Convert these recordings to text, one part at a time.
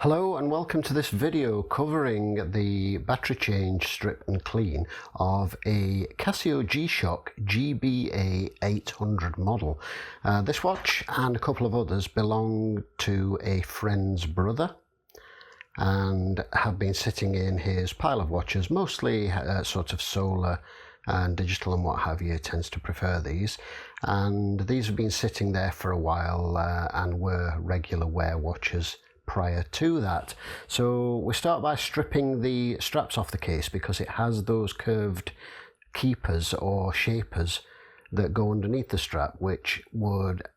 Hello and welcome to this video covering the battery change, strip and clean of a Casio G Shock GBA 800 model. This watch and a couple of others belong to a friend's brother and have been sitting in his pile of watches, mostly sort of solar and digital and what have you. Tends to prefer these, and these have been sitting there for a while and were regular wear watches prior to that. So we start by stripping the straps off the case because it has those curved keepers or shapers that go underneath the strap, which would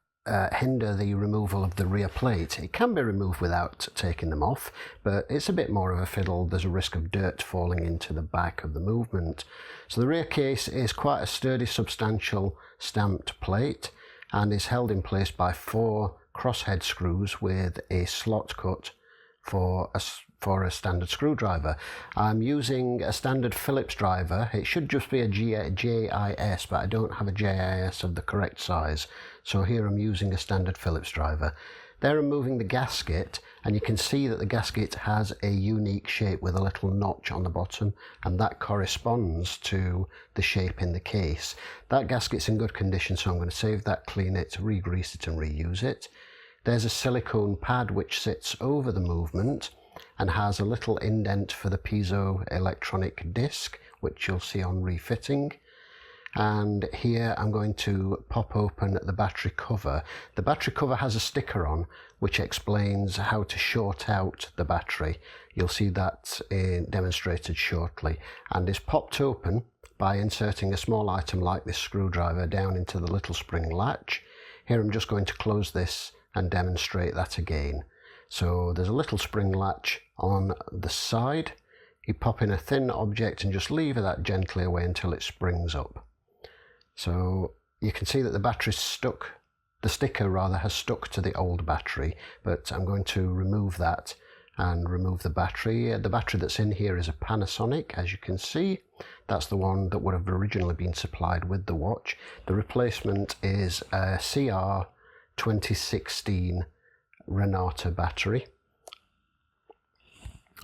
hinder the removal of the rear plate. It can be removed without taking them off, but it's a bit more of a fiddle. There's a risk of dirt falling into the back of the movement. So the rear case is quite a sturdy, substantial stamped plate and is held in place by 4 crosshead screws with a slot cut for a standard screwdriver. I'm using a standard Phillips driver. It should just be a JIS, but I don't have a JIS of the correct size. So here I'm using a standard Phillips driver. There I'm moving the gasket, and you can see that the gasket has a unique shape with a little notch on the bottom, and that corresponds to the shape in the case. That gasket's in good condition, so I'm going to save that, clean it, re-grease it and reuse it. There's a silicone pad which sits over the movement and has a little indent for the piezo electronic disc, which you'll see on refitting. And here I'm going to pop open the battery cover. The battery cover has a sticker on which explains how to short out the battery. You'll see that demonstrated shortly, and is popped open by inserting a small item like this screwdriver down into the little spring latch. Here I'm just going to close this and demonstrate that again. So there's a little spring latch on the side. You pop in a thin object and just lever that gently away until it springs up. So you can see that the battery's stuck, the sticker rather has stuck to the old battery, but I'm going to remove that and remove the battery. The battery that's in here is a Panasonic, as you can see. That's the one that would have originally been supplied with the watch. The replacement is a CR 2016 Renata battery.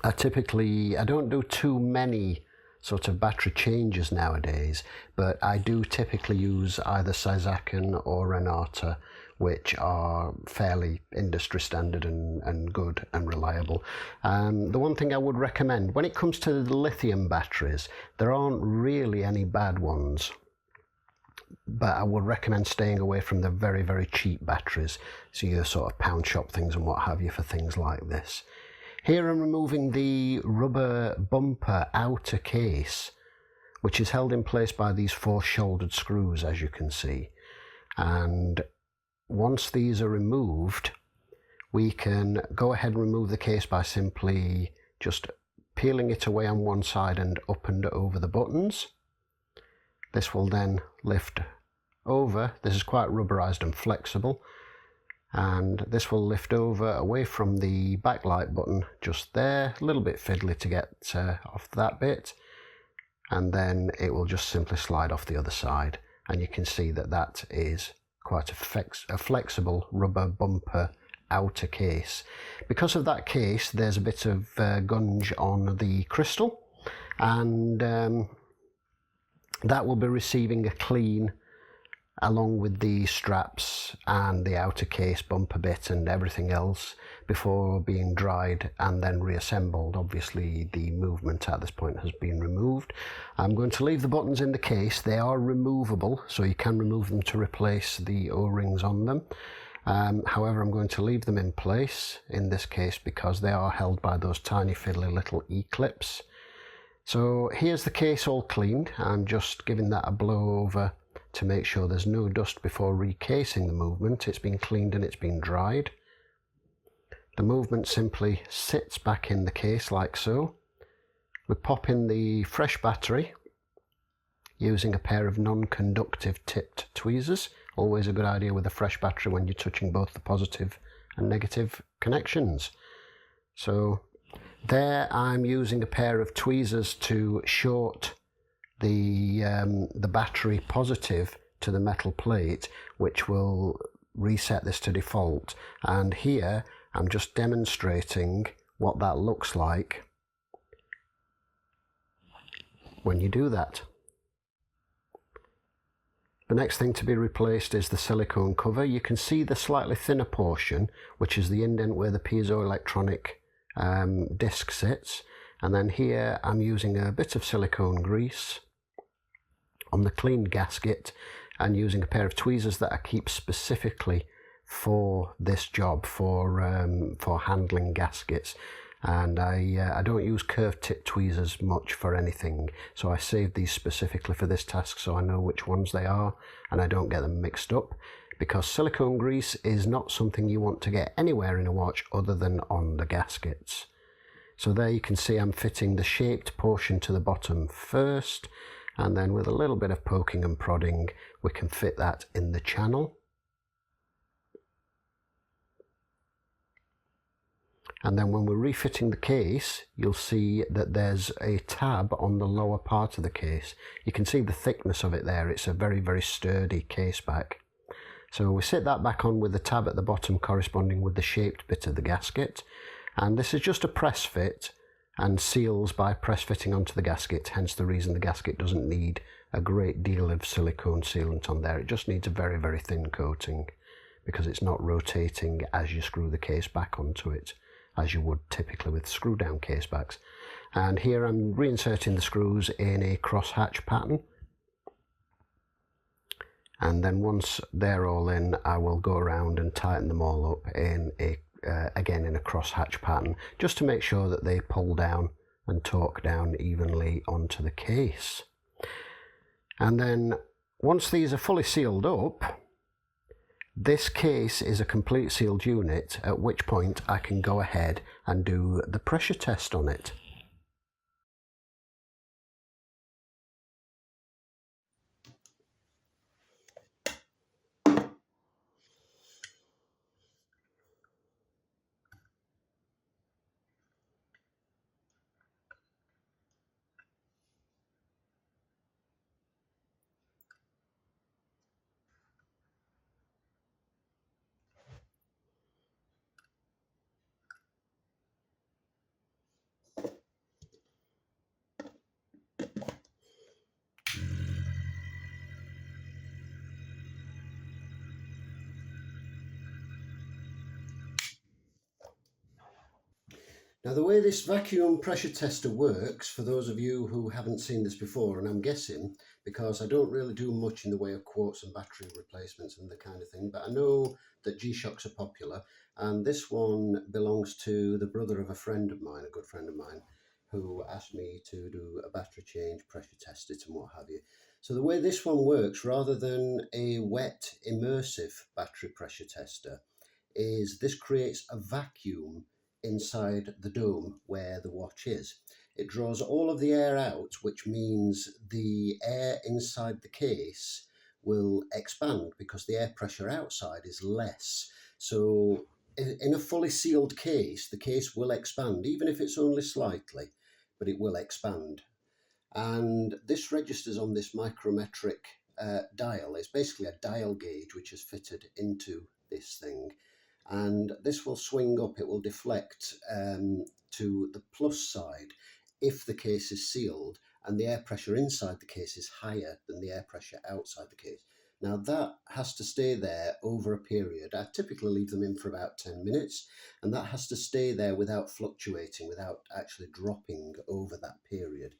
I don't do too many sort of battery changes nowadays, but I do typically use either Saizaken or Renata, which are fairly industry standard and good and reliable. The one thing I would recommend when it comes to the lithium batteries, there aren't really any bad ones, but I would recommend staying away from the very, very cheap batteries, so your sort of pound shop things and what have you for things like this. Here I'm removing the rubber bumper outer case, which is held in place by these 4 shouldered screws, as you can see. And once these are removed, we can go ahead and remove the case by simply just peeling it away on one side and up and over the buttons. This will then lift over. This is quite rubberized and flexible. And this will lift over away from the backlight button just there, a little bit fiddly to get off that bit, and then it will just simply slide off the other side, and you can see that that is quite a flexible rubber bumper outer case. Because of that case, there's a bit of gunge on the crystal, and that will be receiving a clean along with the straps and the outer case bumper bit and everything else before being dried and then reassembled. Obviously the movement at this point has been removed. I'm going to leave the buttons in the case. They are removable, so you can remove them to replace the O-rings on them. However, I'm going to leave them in place in this case because they are held by those tiny fiddly little E-clips. So here's the case all cleaned. I'm just giving that a blow over to make sure there's no dust before recasing the movement. It's been cleaned and it's been dried. The movement simply sits back in the case like so. We pop in the fresh battery using a pair of non-conductive tipped tweezers. Always a good idea with a fresh battery when you're touching both the positive and negative connections. So there I'm using a pair of tweezers to short the battery positive to the metal plate, which will reset this to default. And here I'm just demonstrating what that looks like when you do that. The next thing to be replaced is the silicone cover. You can see the slightly thinner portion, which is the indent where the piezoelectronic disc sits. And then here I'm using a bit of silicone grease on the cleaned gasket and using a pair of tweezers that I keep specifically for this job, for handling gaskets. And I don't use curved tip tweezers much for anything, so I save these specifically for this task so I know which ones they are and I don't get them mixed up, because silicone grease is not something you want to get anywhere in a watch other than on the gaskets. So there you can see I'm fitting the shaped portion to the bottom first, and then with a little bit of poking and prodding we can fit that in the channel. And then when we're refitting the case, you'll see that there's a tab on the lower part of the case. You can see the thickness of it there. It's a very, very sturdy case back. So we sit that back on with the tab at the bottom corresponding with the shaped bit of the gasket. And this is just a press fit and seals by press fitting onto the gasket, hence the reason the gasket doesn't need a great deal of silicone sealant on there. It just needs a very, very thin coating because it's not rotating as you screw the case back onto it, as you would typically with screw down case backs. And here I'm reinserting the screws in a cross hatch pattern, and then once they're all in I will go around and tighten them all up in a again in a cross hatch pattern, just to make sure that they pull down and torque down evenly onto the case. And then once these are fully sealed up, this case is a complete sealed unit, at which point I can go ahead and do the pressure test on it. Now the way this vacuum pressure tester works, for those of you who haven't seen this before, and I'm guessing because I don't really do much in the way of quartz and battery replacements and the kind of thing, but I know that G-Shocks are popular, and this one belongs to the brother of a friend of mine, a good friend of mine, who asked me to do a battery change, pressure test it and what have you. So the way this one works, rather than a wet immersive battery pressure tester, is this creates a vacuum inside the dome where the watch is. It draws all of the air out, which means the air inside the case will expand because the air pressure outside is less. So in a fully sealed case, the case will expand, even if it's only slightly, but it will expand. And this registers on this micrometric dial. It's basically a dial gauge which is fitted into this thing, and this will swing up, it will deflect to the plus side if the case is sealed and the air pressure inside the case is higher than the air pressure outside the case. Now that has to stay there over a period. I typically leave them in for about 10 minutes, and that has to stay there without fluctuating, without actually dropping over that period.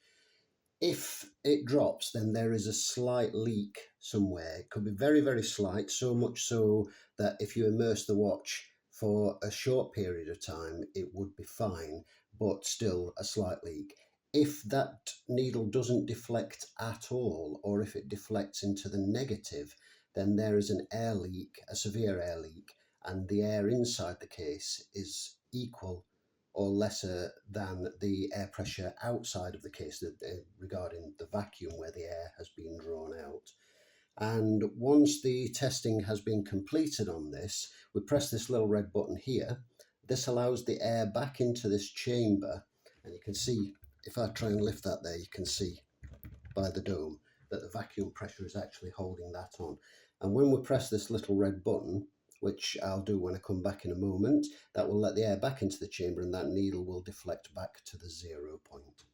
If it drops, then there is a slight leak somewhere. It could be very, very slight, so much so that if you immerse the watch for a short period of time, it would be fine, but still a slight leak. If that needle doesn't deflect at all, or if it deflects into the negative, then there is an air leak, a severe air leak, and the air inside the case is equal or lesser than the air pressure outside of the case, regarding the vacuum where the air has been drawn out. And once the testing has been completed on this, we press this little red button here. This allows the air back into this chamber, and you can see, if I try and lift that there, you can see by the dome that the vacuum pressure is actually holding that on. And when we press this little red button, which I'll do when I come back in a moment. That will let the air back into the chamber and that needle will deflect back to the 0 point.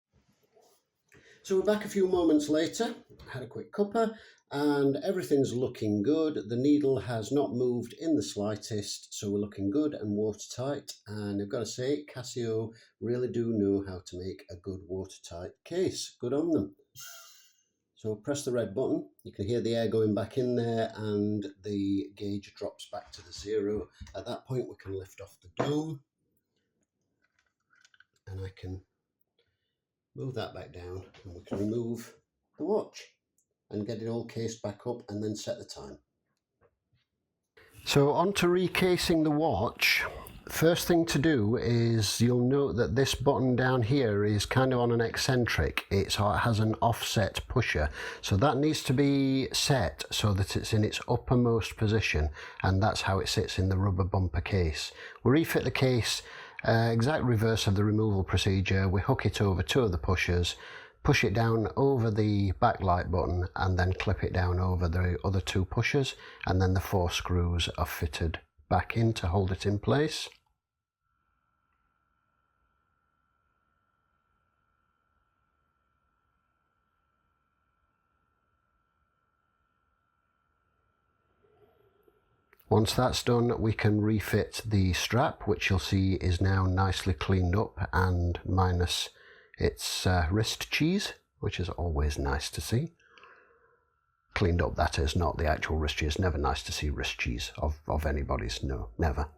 So we're back a few moments later, had a quick cuppa, and everything's looking good. The needle has not moved in the slightest, so we're looking good and watertight. And I've got to say, Casio really do know how to make a good watertight case. Good on them. So press the red button, you can hear the air going back in there and the gauge drops back to the 0. At that point we can lift off the dome and I can move that back down and we can remove the watch and get it all cased back up and then set the time. So on to recasing the watch. First thing to do is you'll note that this button down here is kind of on an eccentric. It has an offset pusher, so that needs to be set so that it's in its uppermost position, and that's how it sits in the rubber bumper case. We refit the case, exact reverse of the removal procedure. We hook it over 2 of the pushers, push it down over the backlight button and then clip it down over the other 2 pushers, and then the 4 screws are fitted back in to hold it in place. Once that's done, we can refit the strap, which you'll see is now nicely cleaned up and minus its wrist cheese, which is always nice to see. Cleaned up, that is, not the actual wrist cheese. Never nice to see wrist cheese of anybody's, no, never.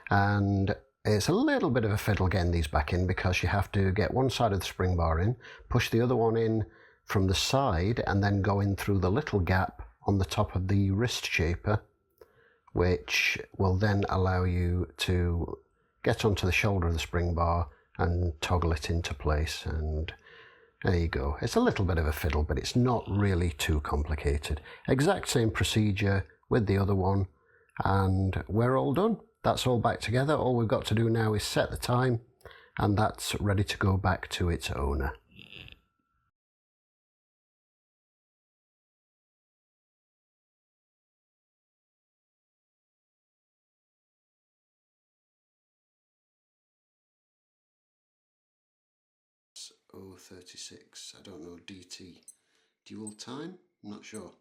And it's a little bit of a fiddle getting these back in because you have to get one side of the spring bar in, push the other one in from the side, and then go in through the little gap on the top of the wrist shaper, which will then allow you to get onto the shoulder of the spring bar and toggle it into place, and there you go. It's a little bit of a fiddle, but it's not really too complicated. Exact same procedure with the other one, and we're all done. That's all back together. All we've got to do now is set the time, and that's ready to go back to its owner. O36, I don't know, DT, dual time, I'm not sure.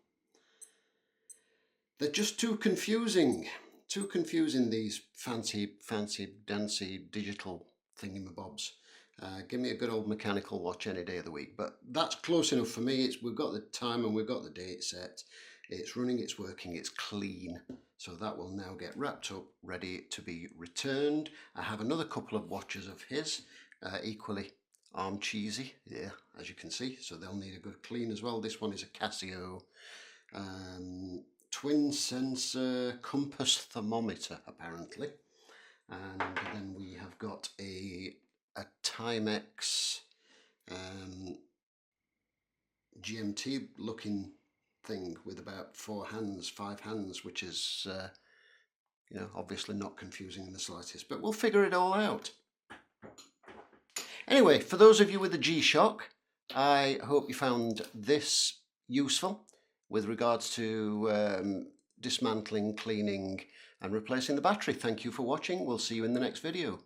They're just too confusing, these fancy dancy digital thingamabobs. Give me a good old mechanical watch any day of the week, but that's close enough for me. We've got the time and we've got the date set. It's running, it's working, it's clean. So that will now get wrapped up, ready to be returned. I have another couple of watches of his, equally arm cheesy, yeah, as you can see, so they'll need a good clean as well. This one is a Casio twin sensor compass thermometer, apparently, and then we have got a Timex GMT looking thing with about 5 hands, which is you know, obviously not confusing in the slightest, but we'll figure it all out. Anyway, for those of you with the G Shock, I hope you found this useful with regards to dismantling, cleaning and replacing the battery. Thank you for watching. We'll see you in the next video.